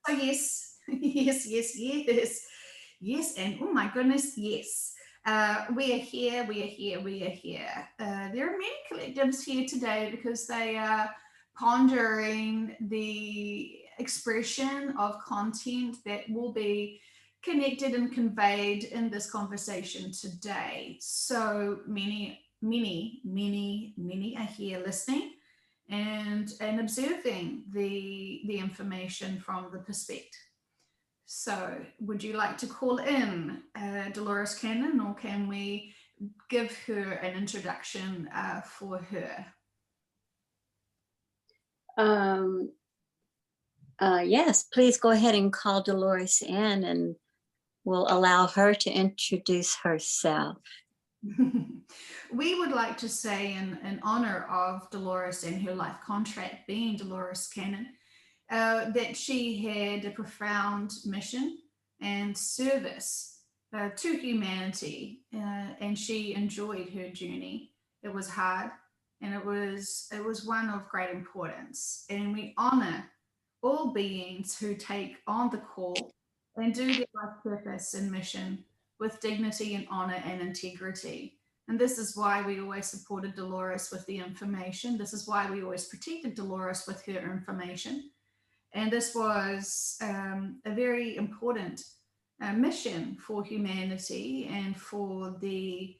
So yes, yes, and oh my goodness, yes. We are here, we are here, we are here. There are many collectives here today because they are pondering the expression of content that will be connected and conveyed in this conversation today. So many are here listening and observing the information from the perspective. So, would you like to call in Dolores Cannon, or can we give her an introduction for her? Um, yes, please go ahead and call Dolores in, and we'll allow her to introduce herself. We would like to say, in honor of Dolores and her life contract being Dolores Cannon, that she had a profound mission and service to humanity, and she enjoyed her journey. It was hard, and it was one of great importance. And we honor all beings who take on the call and do their life purpose and mission with dignity and honor and integrity. And this is why we always supported Dolores with the information. This is why we always protected Dolores with her information. And this was a very important mission for humanity and for the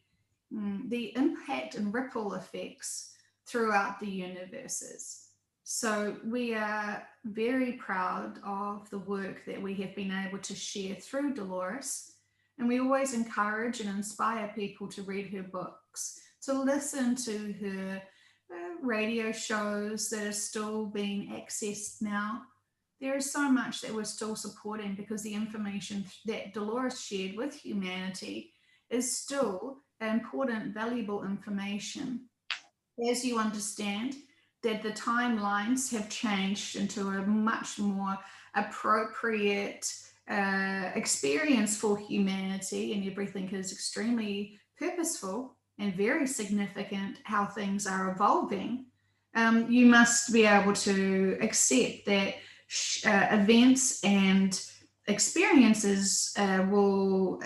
impact and ripple effects throughout the universes. So we are very proud of the work that we have been able to share through Dolores. And we always encourage and inspire people to read her books, to listen to her radio shows that are still being accessed now. There is so much that we're still supporting because the information that Dolores shared with humanity is still important, valuable information. As you understand that the timelines have changed into a much more appropriate experience for humanity, and everything is extremely purposeful and very significant how things are evolving, you must be able to accept that events and experiences will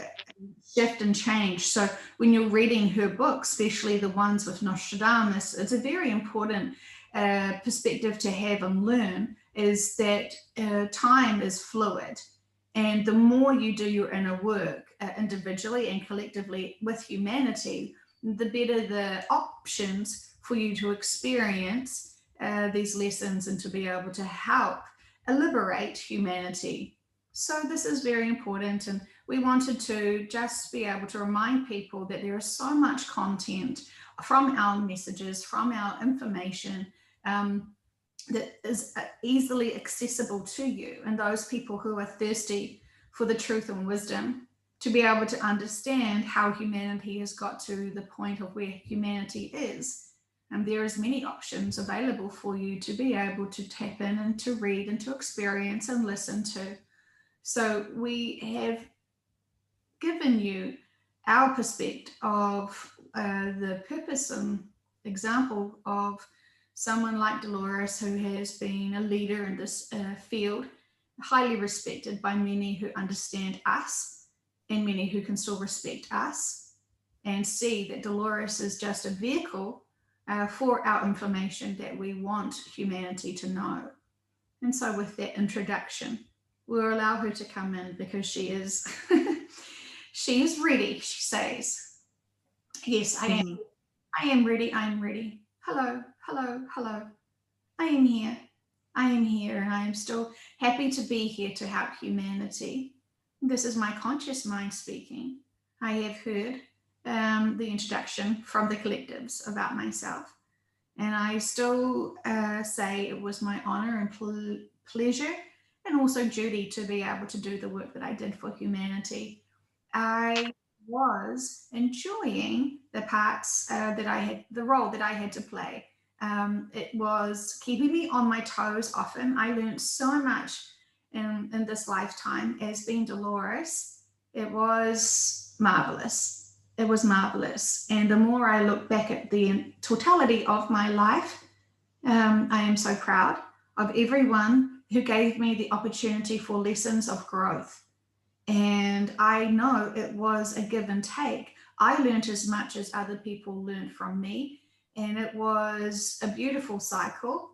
shift and change. So when you're reading her books, especially the ones with Nostradamus, it's a very important perspective to have and learn, is that time is fluid. And the more you do your inner work individually and collectively with humanity, the better the options for you to experience these lessons and to be able to help liberate humanity. So this is very important, and we wanted to just be able to remind people that there is so much content from our messages, from our information, that is easily accessible to you, and those people who are thirsty for the truth and wisdom to be able to understand how humanity has got to the point of where humanity is. And there is many options available for you to be able to tap in and to read and to experience and listen to. So we have given you our perspective of the purpose and example of someone like Dolores, who has been a leader in this field, highly respected by many who understand us and many who can still respect us and see that Dolores is just a vehicle for our information that we want humanity to know. And so with that introduction, we'll allow her to come in because she is she is ready, she says. Yes, I am. Mhm. I am ready. I am ready. Hello, hello, hello. I am here. I am here, and I am still happy to be here to help humanity. This is my conscious mind speaking. I have heard the introduction from the collectives about myself, and I still say it was my honor and pleasure and also duty to be able to do the work that I did for humanity. I was enjoying the parts that I had, the role that I had to play. It was keeping me on my toes often. I learned so much in this lifetime as being Dolores. It was marvelous. It was marvelous. And the more I look back at the totality of my life, I am so proud of everyone who gave me the opportunity for lessons of growth. And I know it was a give and take. I learned as much as other people learned from me, and it was a beautiful cycle.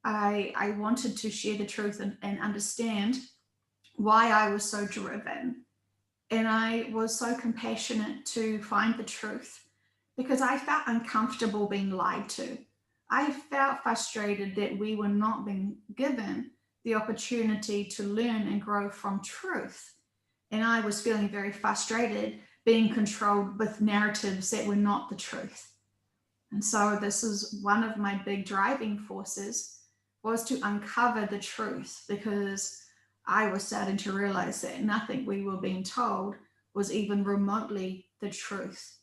I wanted to share the truth and understand why I was so driven. And I was so compassionate to find the truth because I felt uncomfortable being lied to. I felt frustrated that we were not being given the opportunity to learn and grow from truth. And I was feeling very frustrated being controlled with narratives that were not the truth. And so this is one of my big driving forces, was to uncover the truth, because I was starting to realize that nothing we were being told was even remotely the truth.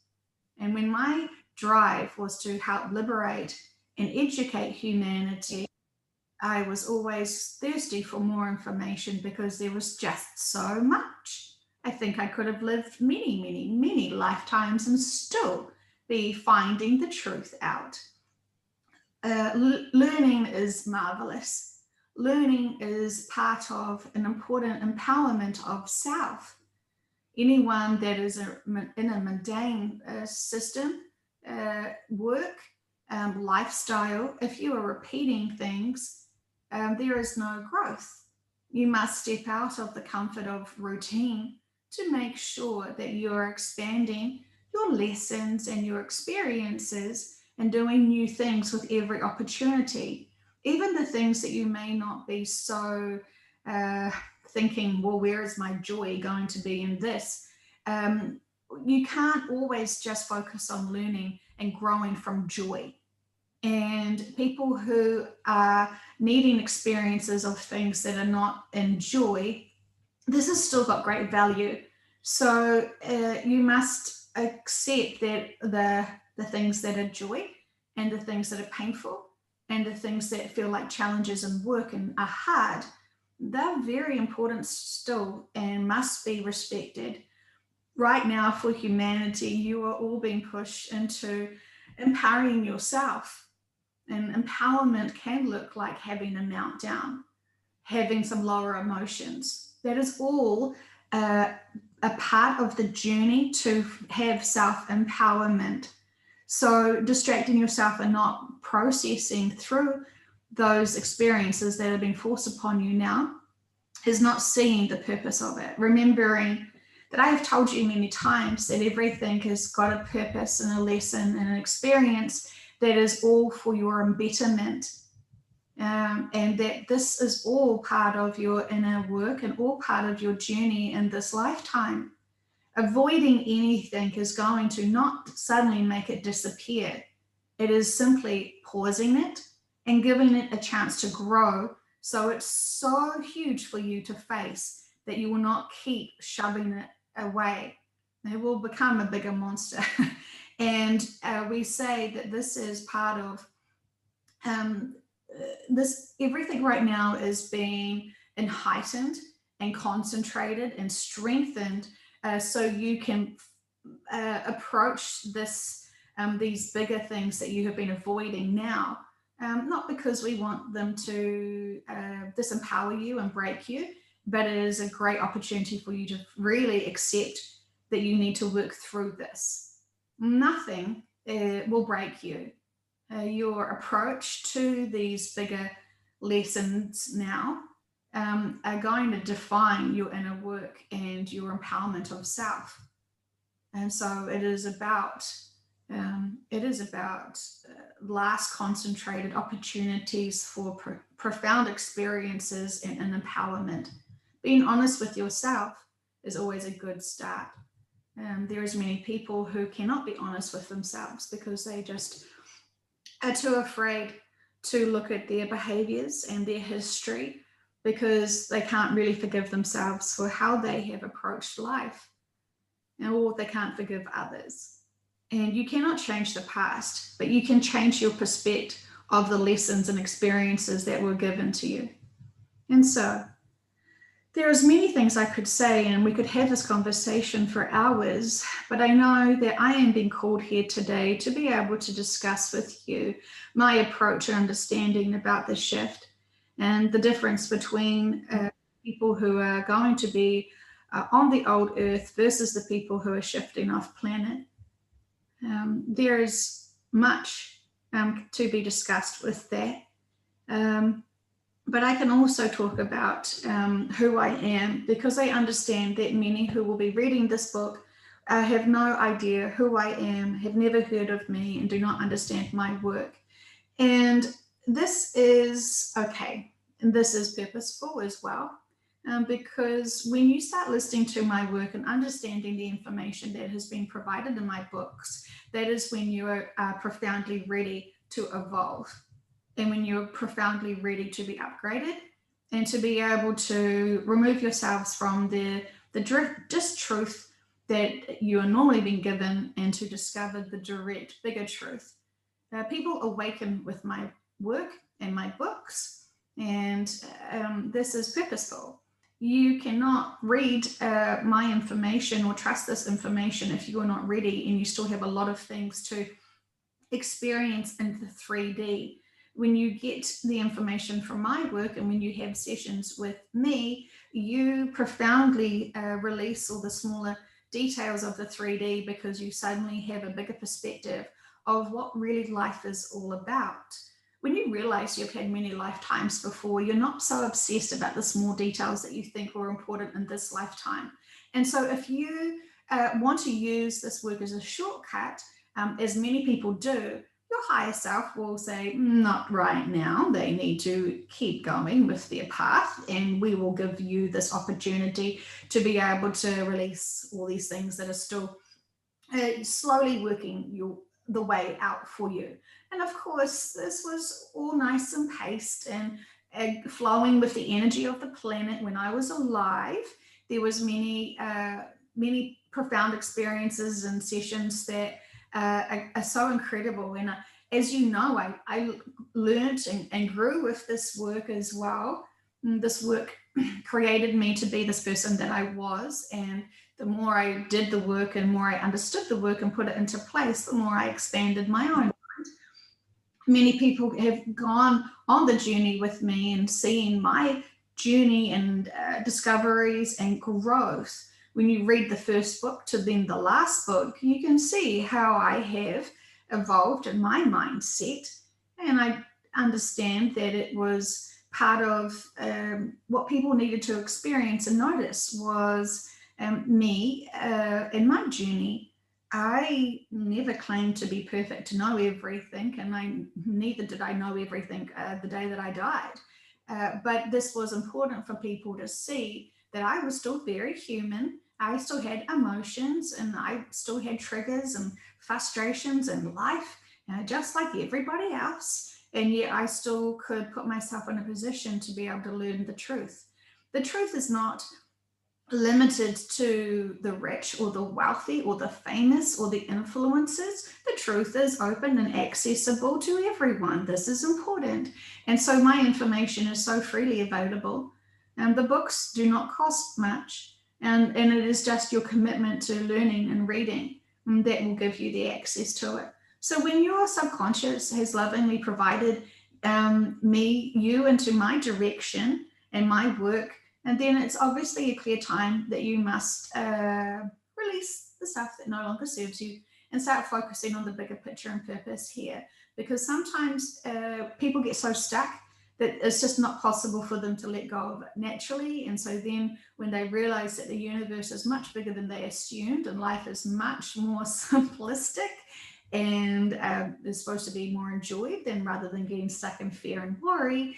And when my drive was to help liberate and educate humanity, I was always thirsty for more information because there was just so much. I think I could have lived many, many, many lifetimes and still be finding the truth out. Learning is marvelous. Learning is part of an important empowerment of self. Anyone that is in a mundane system, work, lifestyle, if you are repeating things, there is no growth. You must step out of the comfort of routine to make sure that you're expanding your lessons and your experiences and doing new things with every opportunity. Even the things that you may not be so uh, thinking, well, where is my joy going to be in this? You can't always just focus on learning and growing from joy. And people who are needing experiences of things that are not in joy, this has still got great value. So you must accept that the things that are joy and the things that are painful and the things that feel like challenges and work and are hard, they're very important still and must be respected. Right now, for humanity, you are all being pushed into empowering yourself. And empowerment can look like having a meltdown, having some lower emotions. That is all a part of the journey to have self empowerment. So, distracting yourself and not processing through those experiences that have been forced upon you now is not seeing the purpose of it. Remembering that I have told you many times that everything has got a purpose and a lesson and an experience that is all for your embetterment. And that this is all part of your inner work and all part of your journey in this lifetime. Avoiding anything is going to not suddenly make it disappear. It is simply pausing it and giving it a chance to grow. So it's so huge for you to face that you will not keep shoving it away. It will become a bigger monster. And we say that this is part of this. Everything right now is being heightened and concentrated and strengthened, so you can approach these bigger things that you have been avoiding now. Not because we want them to disempower you and break you, but it is a great opportunity for you to really accept that you need to work through this. Nothing will break you. Your approach to these bigger lessons now are going to define your inner work and your empowerment of self. And so it is about last concentrated opportunities for profound experiences and empowerment. Being honest with yourself is always a good start. There's many people who cannot be honest with themselves because they just are too afraid to look at their behaviors and their history, because they can't really forgive themselves for how they have approached life, or they can't forgive others. And you cannot change the past, but you can change your perspective of the lessons and experiences that were given to you. And so there's many things I could say, and we could have this conversation for hours, but I know that I am being called here today to be able to discuss with you my approach and understanding about the shift, and the difference between people who are going to be on the old earth versus the people who are shifting off planet. There is much to be discussed with that. But I can also talk about who I am, because I understand that many who will be reading this book have no idea who I am, have never heard of me, and do not understand my work. And this is okay. And this is purposeful as well. Because when you start listening to my work and understanding the information that has been provided in my books, that is when you are profoundly ready to evolve, and when you're profoundly ready to be upgraded and to be able to remove yourselves from the distruth that you are normally being given, and to discover the direct, bigger truth. People awaken with my work and my books, and this is purposeful. You cannot read my information or trust this information if you are not ready and you still have a lot of things to experience in the 3D. When you get the information from my work and when you have sessions with me, you profoundly release all the smaller details of the 3D, because you suddenly have a bigger perspective of what really life is all about. When you realize you've had many lifetimes before, you're not so obsessed about the small details that you think were important in this lifetime. And so if you want to use this work as a shortcut, as many people do, your higher self will say, not right now. They need to keep going with their path, and we will give you this opportunity to be able to release all these things that are still slowly working the way out for you. And of course, this was all nice and paced and flowing with the energy of the planet. When I was alive, there was many profound experiences and sessions that are so incredible. And as you know, I learned and grew with this work as well. This work created me to be this person that I was. And the more I did the work and more I understood the work and put it into place, the more I expanded my own mind. Many people have gone on the journey with me and seen my journey and discoveries and growth. When you read the first book to then the last book, you can see how I have evolved in my mindset. And I understand that it was part of what people needed to experience and notice was me in my journey. I never claimed to be perfect, to know everything, and neither did I know everything the day that I died. But this was important for people to see that I was still very human. I still had emotions, and I still had triggers and frustrations in life, just like everybody else. And yet I still could put myself in a position to be able to learn the truth. The truth is not limited to the rich or the wealthy or the famous or the influencers. The truth is open and accessible to everyone. This is important. And so my information is so freely available. And the books do not cost much. And it is just your commitment to learning and reading that will give you the access to it. So when your subconscious has lovingly provided you into my direction and my work, and then it's obviously a clear time that you must release the stuff that no longer serves you and start focusing on the bigger picture and purpose here. Because sometimes people get so stuck that it's just not possible for them to let go of it naturally. And so then when they realize that the universe is much bigger than they assumed and life is much more simplistic and is supposed to be more enjoyed than rather than getting stuck in fear and worry,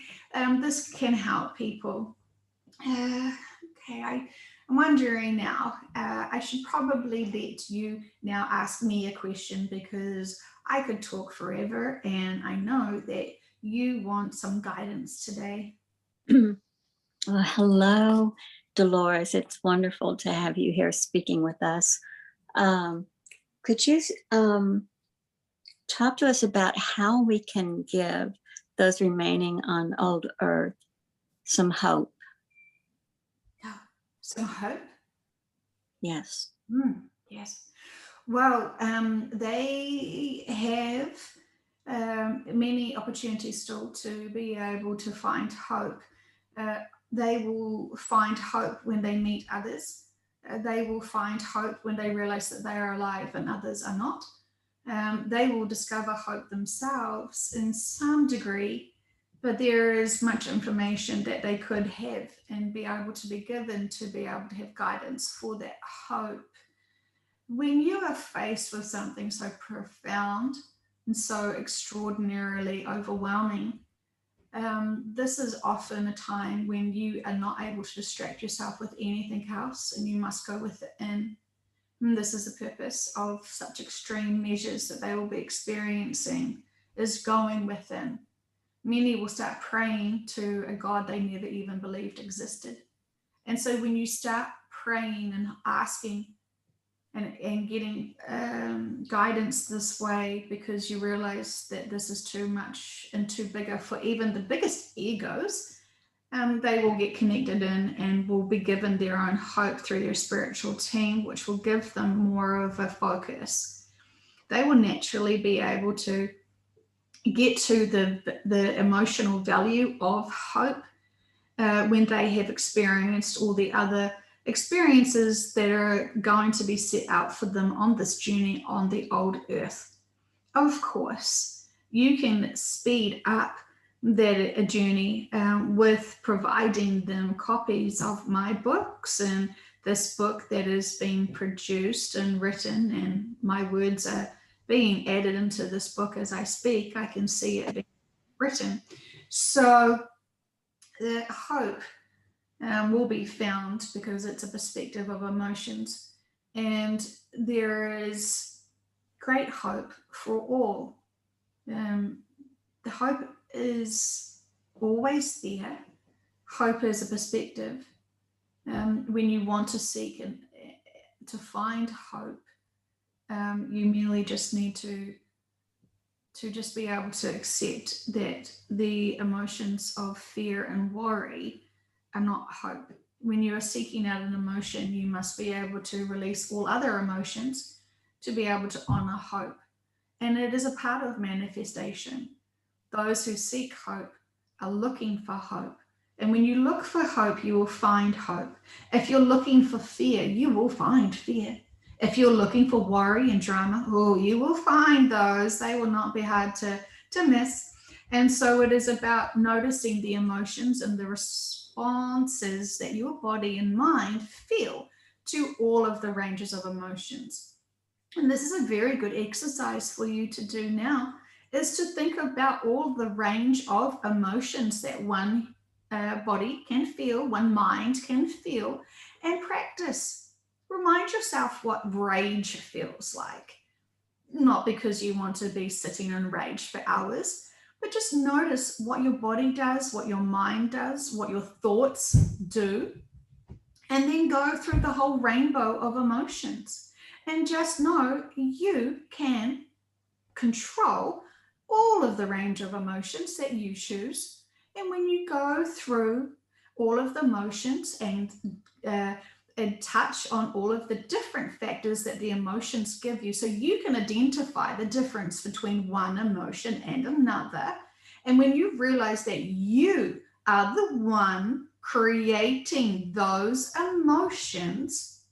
this can help people. Okay, I'm wondering now, I should probably let you now ask me a question, because I could talk forever and I know that you want some guidance today. Well, hello, Dolores. It's wonderful to have you here speaking with us. Could you talk to us about how we can give those remaining on old Earth some hope? Some hope? Yes. Yes. Well, they have many opportunities still to be able to find hope. They will find hope when they meet others. They will find hope when they realize that they are alive and others are not. They will discover hope themselves in some degree, but there is much information that they could have and be able to be given to be able to have guidance for that hope. When you are faced with something so profound and so extraordinarily overwhelming, this is often a time when you are not able to distract yourself with anything else and you must go with it in. And this is the purpose of such extreme measures that they will be experiencing, is going within. Many will start praying to a God they never even believed existed. And so when you start praying and asking and getting guidance this way, because you realize that this is too much and too bigger for even the biggest egos, they will get connected in and will be given their own hope through their spiritual team, which will give them more of a focus. They will naturally be able to get to the emotional value of hope when they have experienced all the other experiences that are going to be set out for them on this journey on the old earth. Of course, you can speed up that journey with providing them copies of my books and this book that is being produced and written, and my words are being added into this book as I speak. I can see it being written. So the hope will be found because it's a perspective of emotions, and there is great hope for all. The hope is always there. Hope is a perspective. When you want to seek and to find hope, you merely just need to just be able to accept that the emotions of fear and worry are not hope. When you are seeking out an emotion, you must be able to release all other emotions to be able to honor hope. And it is a part of manifestation. Those who seek hope are looking for hope. And when you look for hope, you will find hope. If you're looking for fear, you will find fear. If you're looking for worry and drama, oh, you will find those. They will not be hard to miss. And so it is about noticing the emotions and the responses that your body and mind feel to all of the ranges of emotions. And this is a very good exercise for you to do now, is to think about all the range of emotions that one body can feel, one mind can feel, and practice. Remind yourself what rage feels like. Not because you want to be sitting in rage for hours, but just notice what your body does, what your mind does, what your thoughts do, and then go through the whole rainbow of emotions. And just know you can control all of the range of emotions that you choose. And when you go through all of the emotions and touch on all of the different factors that the emotions give you, so you can identify the difference between one emotion and another. And when you realize that you are the one creating those emotions,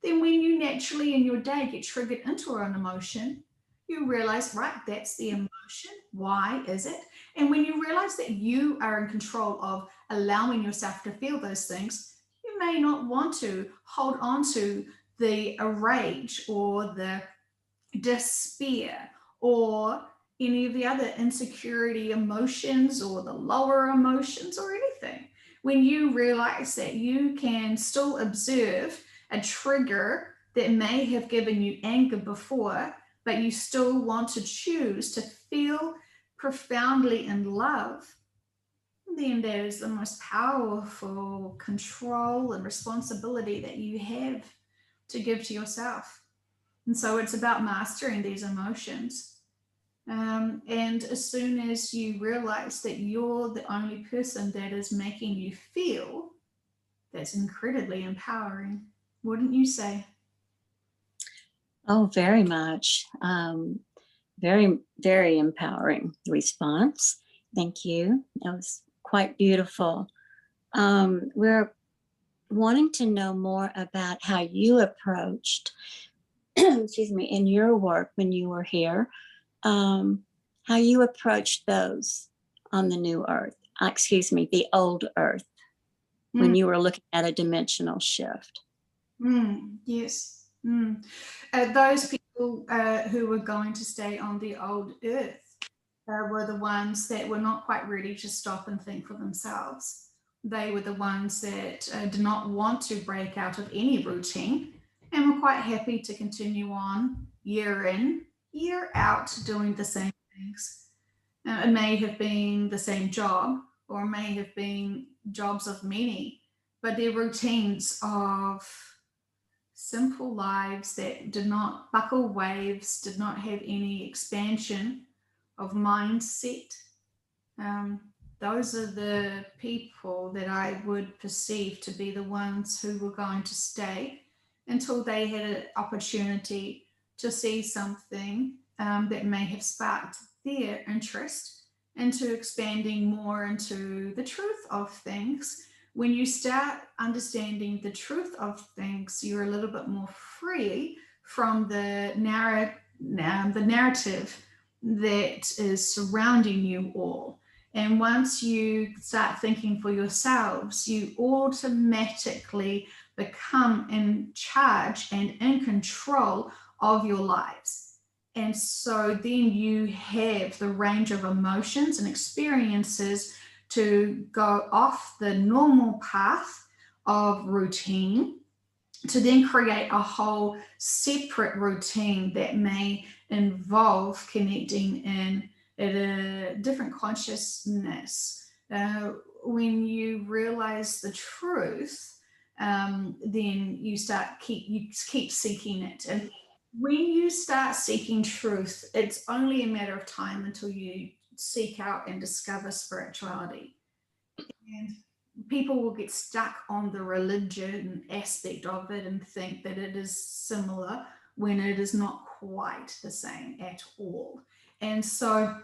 then when you naturally in your day get triggered into an emotion, you realize, right, that's the emotion. Why is it? And when you realize that you are in control of allowing yourself to feel those things, you may not want to hold on to the rage or the despair or any of the other insecurity emotions or the lower emotions or anything. When you realize that you can still observe a trigger that may have given you anger before, but you still want to choose to feel profoundly in love, then that is the most powerful control and responsibility that you have to give to yourself. And so it's about mastering these emotions. And as soon as you realize that you're the only person that is making you feel, that's incredibly empowering, wouldn't you say? Oh, very much. Very, very empowering response. Thank you. That was quite beautiful. We're wanting to know more about how you approached, excuse me, in your work when you were here, how you approached those on the new earth, excuse me, the old earth, when you were looking at a dimensional shift. Yes. Those people who were going to stay on the old earth were the ones that were not quite ready to stop and think for themselves. They were the ones that did not want to break out of any routine and were quite happy to continue on year in, year out, doing the same things. It may have been the same job or may have been jobs of many, but their routines of simple lives that did not buckle waves, did not have any expansion of mindset. Um, those are the people that I would perceive to be the ones who were going to stay until they had an opportunity to see something that may have sparked their interest into expanding more into the truth of things. When you start understanding the truth of things, you're a little bit more free from the narrative that is surrounding you all. And once you start thinking for yourselves, you automatically become in charge and in control of your lives. And so then you have the range of emotions and experiences to go off the normal path of routine to then create a whole separate routine that may involve connecting in at a different consciousness. When you realize the truth, then you keep seeking it. And when you start seeking truth, it's only a matter of time until you seek out and discover spirituality. And people will get stuck on the religion aspect of it and think that it is similar when it is not quite the same at all. And so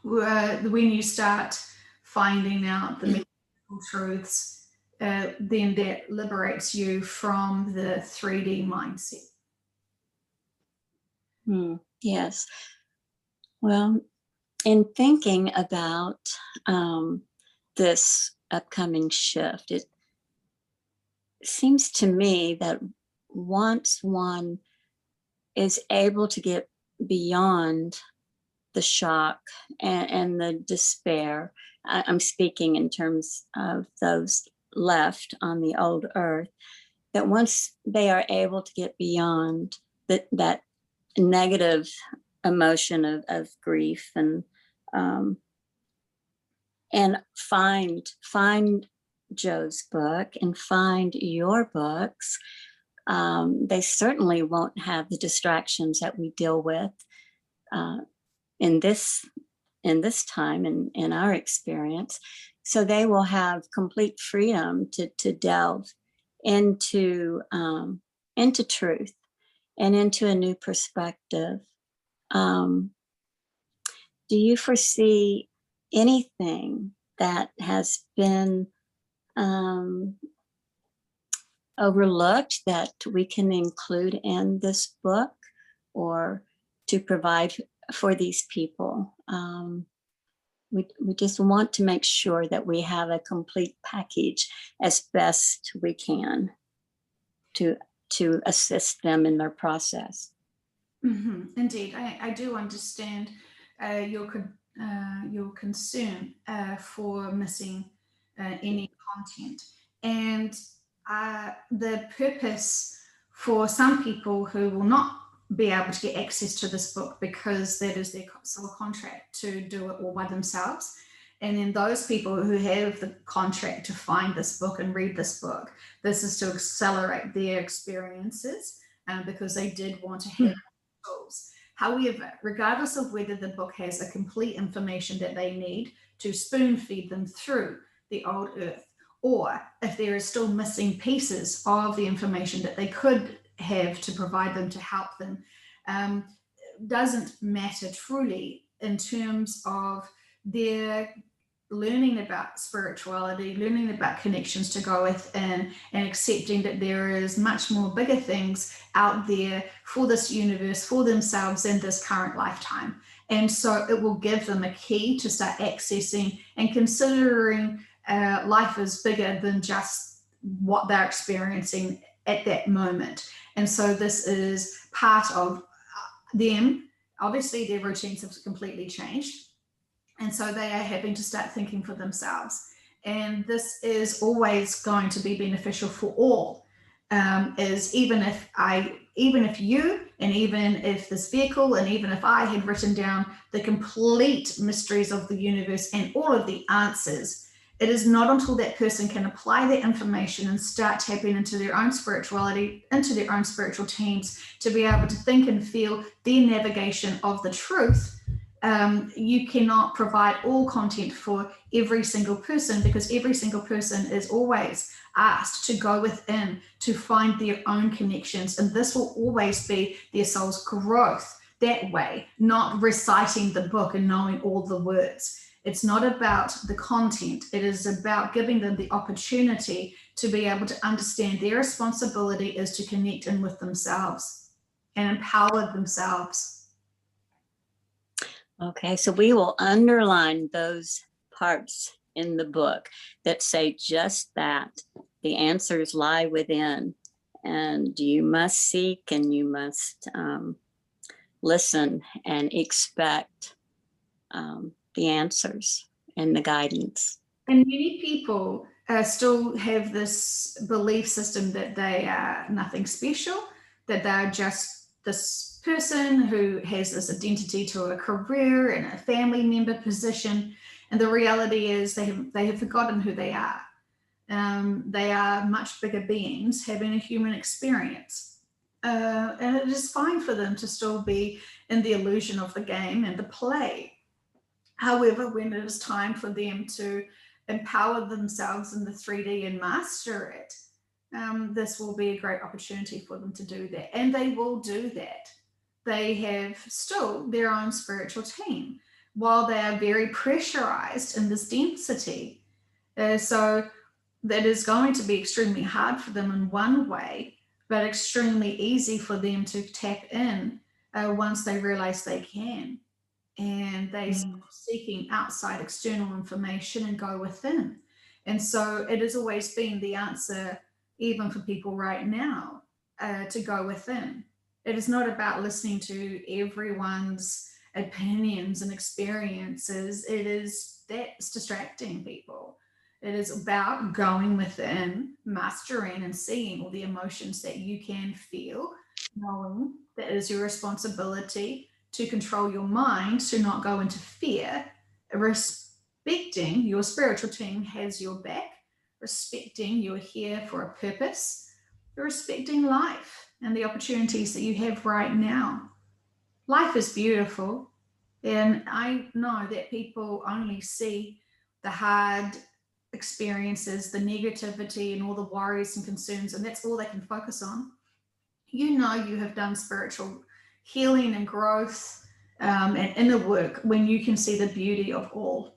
when you start finding out the metaphysical truths, then that liberates you from the 3D mindset. Yes. Well, in thinking about this upcoming shift, it seems to me that once one is able to get beyond the shock and the despair, I'm speaking in terms of those left on the old earth, that once they are able to get beyond that negative emotion of grief and find Joe's book and find your books, they certainly won't have the distractions that we deal with in this time in our experience. So they will have complete freedom to delve into truth and into a new perspective. Do you foresee anything that has been overlooked that we can include in this book or to provide for these people? We just want to make sure that we have a complete package as best we can to assist them in their process. Indeed, I do understand your concern for missing any content, and the purpose for some people who will not be able to get access to this book because that is their sole contract to do it all by themselves. And then those people who have the contract to find this book and read this book, this is to accelerate their experiences because they did want to have tools. However, regardless of whether the book has a complete information that they need to spoon feed them through the old earth, or if there is still missing pieces of the information that they could have to provide them to help them, doesn't matter truly in terms of their learning about spirituality, learning about connections to go within, and accepting that there is much more bigger things out there for this universe, for themselves in this current lifetime. And so it will give them a key to start accessing and considering life is bigger than just what they're experiencing at that moment. And so this is part of them. Obviously, their routines have completely changed. And so they are having to start thinking for themselves. And this is always going to be beneficial for all. Is even if you, and even if this vehicle, and even if I had written down the complete mysteries of the universe and all of the answers, it is not until that person can apply that information and start tapping into their own spirituality, into their own spiritual teams, to be able to think and feel their navigation of the truth. You cannot provide all content for every single person, because every single person is always asked to go within to find their own connections. And this will always be their soul's growth that way, not reciting the book and knowing all the words. It's not about the content. It is about giving them the opportunity to be able to understand their responsibility is to connect in with themselves and empower themselves. Okay, so we will underline those parts in the book that say just that. The answers lie within, and you must seek, and you must listen and expect the answers and the guidance. And many people still have this belief system that they are nothing special, that they're just this person who has this identity to a career and a family member position. And the reality is they have forgotten who they are. They are much bigger beings having a human experience. And it is fine for them to still be in the illusion of the game and the play. However, when it is time for them to empower themselves in the 3D and master it, this will be a great opportunity for them to do that. And they will do that. They have still their own spiritual team while they are very pressurized in this density. So that is going to be extremely hard for them in one way, but extremely easy for them to tap in once they realize they can. And they stop seeking outside external information and go within. And so it has always been the answer, even for people right now, to go within. It is not about listening to everyone's opinions and experiences. That's distracting people. It is about going within, mastering and seeing all the emotions that you can feel, knowing that it is your responsibility to control your mind, to not go into fear, respecting your spiritual team has your back, respecting you're here for a purpose, respecting life and the opportunities that you have right now. Life is beautiful, and I know that people only see the hard experiences, the negativity and all the worries and concerns, and that's all they can focus on. You know, you have done spiritual healing and growth and inner work when you can see the beauty of all.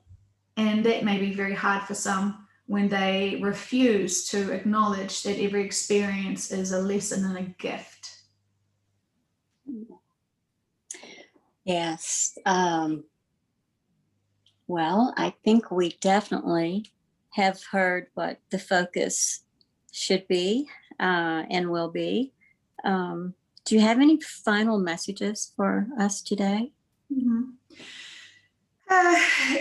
And that may be very hard for some when they refuse to acknowledge that every experience is a lesson and a gift. Yes. Well, I think we definitely have heard what the focus should be and will be. Do you have any final messages for us today? Mm-hmm.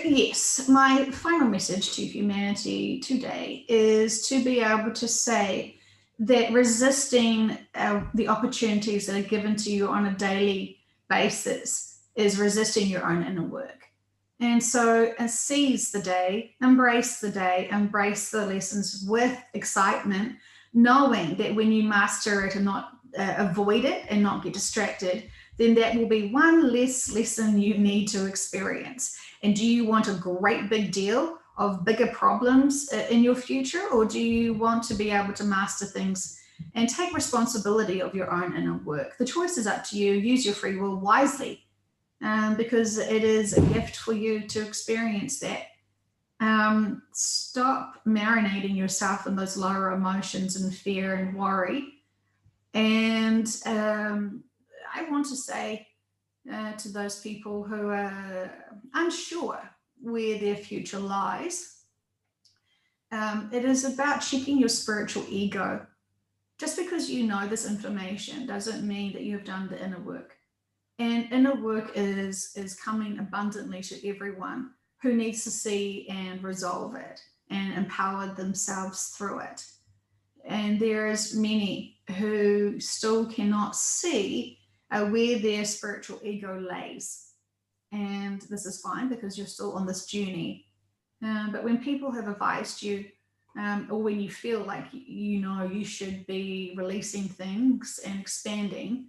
Yes, my final message to humanity today is to be able to say that resisting the opportunities that are given to you on a daily basis is resisting your own inner work. And so seize the day, embrace the lessons with excitement, knowing that when you master it and not avoid it and not get distracted, then that will be one less lesson you need to experience. And do you want a great big deal of bigger problems in your future, or do you want to be able to master things and take responsibility of your own inner work. The choice is up to you. Use your free will wisely, because it is a gift for you to experience that. Stop marinating yourself in those lower emotions and fear and worry. And I want to say to those people who are unsure where their future lies, it is about checking your spiritual ego. Just because you know this information doesn't mean that you have done the inner work. And inner work is coming abundantly to everyone who needs to see and resolve it and empower themselves through it. And there's many who still cannot see where their spiritual ego lays. And this is fine because you're still on this journey. But when people have advised you, or when you feel like you know you should be releasing things and expanding,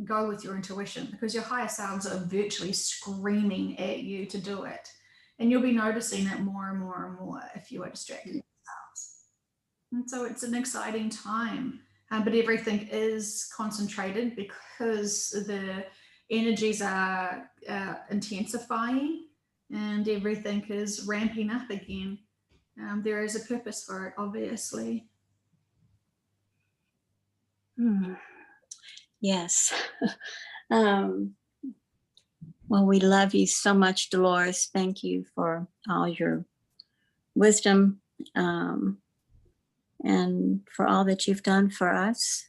go with your intuition, because your higher selves are virtually screaming at you to do it. And you'll be noticing that more and more and more if you are distracting yourselves. And so it's an exciting time, but everything is concentrated because the energies are intensifying and everything is ramping up again. There is a purpose for it, obviously. Yes. Well, we love you so much, Dolores. Thank you for all your wisdom, and for all that you've done for us.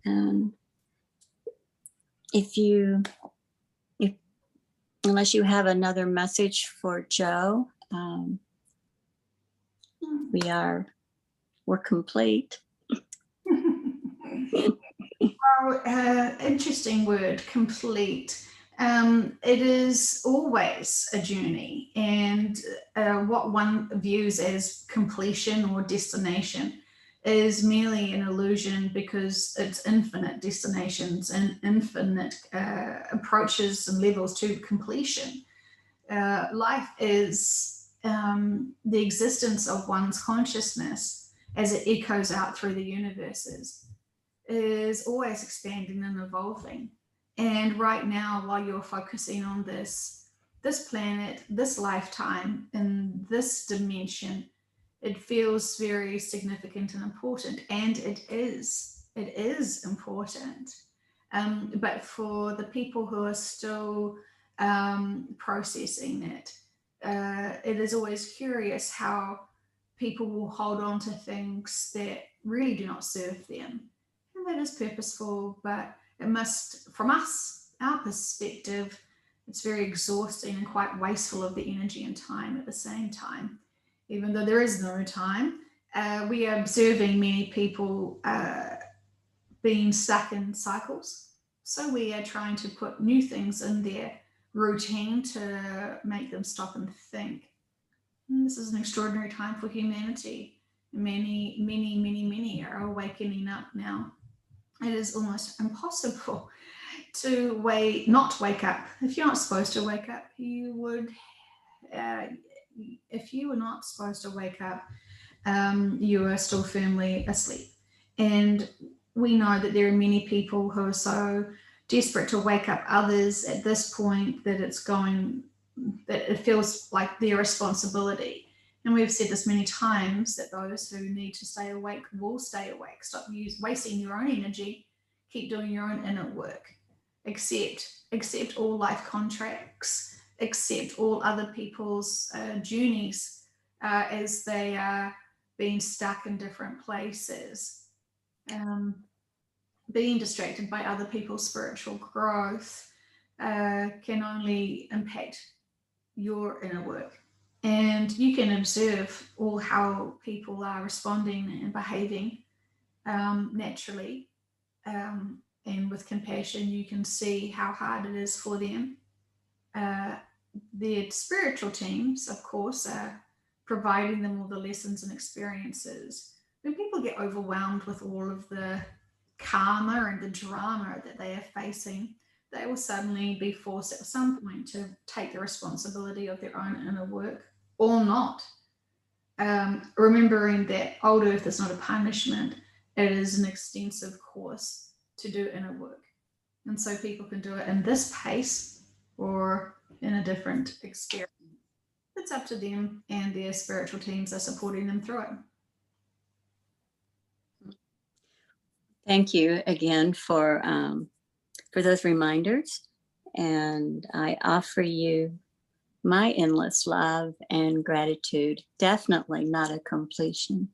And unless you have another message for Joe, we're complete. Interesting word, complete. It is always a journey, and what one views as completion or destination is merely an illusion, because it's infinite destinations and infinite approaches and levels to completion. Life is the existence of one's consciousness as it echoes out through the universes, is always expanding and evolving. And right now, while you're focusing on this planet, this lifetime, in this dimension, it feels very significant and important, and it is important. But for the people who are still processing it, it is always curious how people will hold on to things that really do not serve them. And that is purposeful, but it must, from us, our perspective, it's very exhausting and quite wasteful of the energy and time at the same time. Even though there is no time, we are observing many people being stuck in cycles. So we are trying to put new things in their routine to make them stop and think. And this is an extraordinary time for humanity. Many are awakening up now. It is almost impossible to not wake up. If you're not supposed to wake up, you would. If you were not supposed to wake up, you are still firmly asleep. And we know that there are many people who are so desperate to wake up others at this point that it feels like their responsibility. And we've said this many times, that those who need to stay awake will stay awake. Stop wasting your own energy. Keep doing your own inner work. Accept all life contracts. Accept all other people's journeys as they are being stuck in different places. Being distracted by other people's spiritual growth can only impact your inner work. And you can observe all how people are responding and behaving naturally. And with compassion, you can see how hard it is for them. Their spiritual teams, of course, are providing them all the lessons and experiences. When people get overwhelmed with all of the karma and the drama that they are facing, they will suddenly be forced at some point to take the responsibility of their own inner work, or not. remembering that old earth is not a punishment, it is an extensive course to do inner work. And so people can do it in this pace or in a different experience. It's up to them, and their spiritual teams are supporting them through it. Thank you again for those reminders. And I offer you my endless love and gratitude. Definitely not a completion,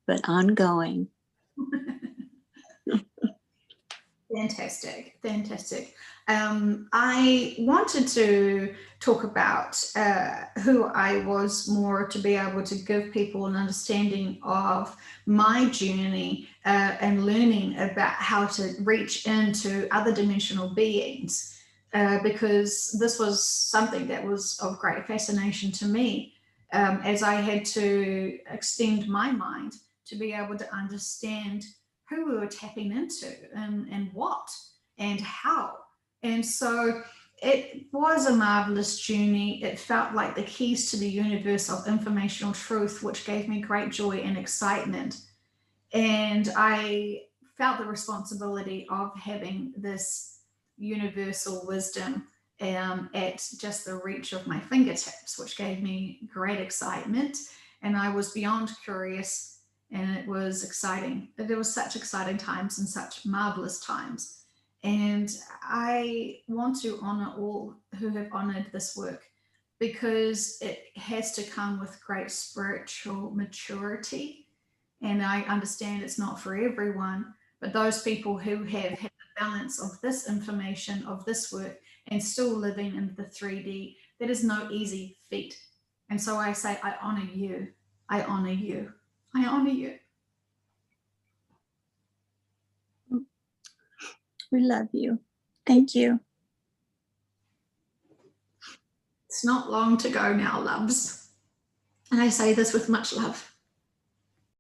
but ongoing. Fantastic, fantastic. I wanted to talk about who I was more, to be able to give people an understanding of my journey and learning about how to reach into other dimensional beings, because this was something that was of great fascination to me, as I had to extend my mind to be able to understand who we were tapping into and what and how. And so it was a marvelous journey. It felt like the keys to the universe of informational truth, which gave me great joy and excitement. And I felt the responsibility of having this universal wisdom at just the reach of my fingertips, which gave me great excitement. And I was beyond curious, and it was exciting. There was such exciting times and such marvelous times. And I want to honor all who have honored this work, because it has to come with great spiritual maturity. And I understand it's not for everyone, but those people who have had the balance of this information, of this work, and still living in the 3D, that is no easy feat. And so I say, I honor you. I honor you. I honor you. We love you. Thank you. It's not long to go now, loves. And I say this with much love.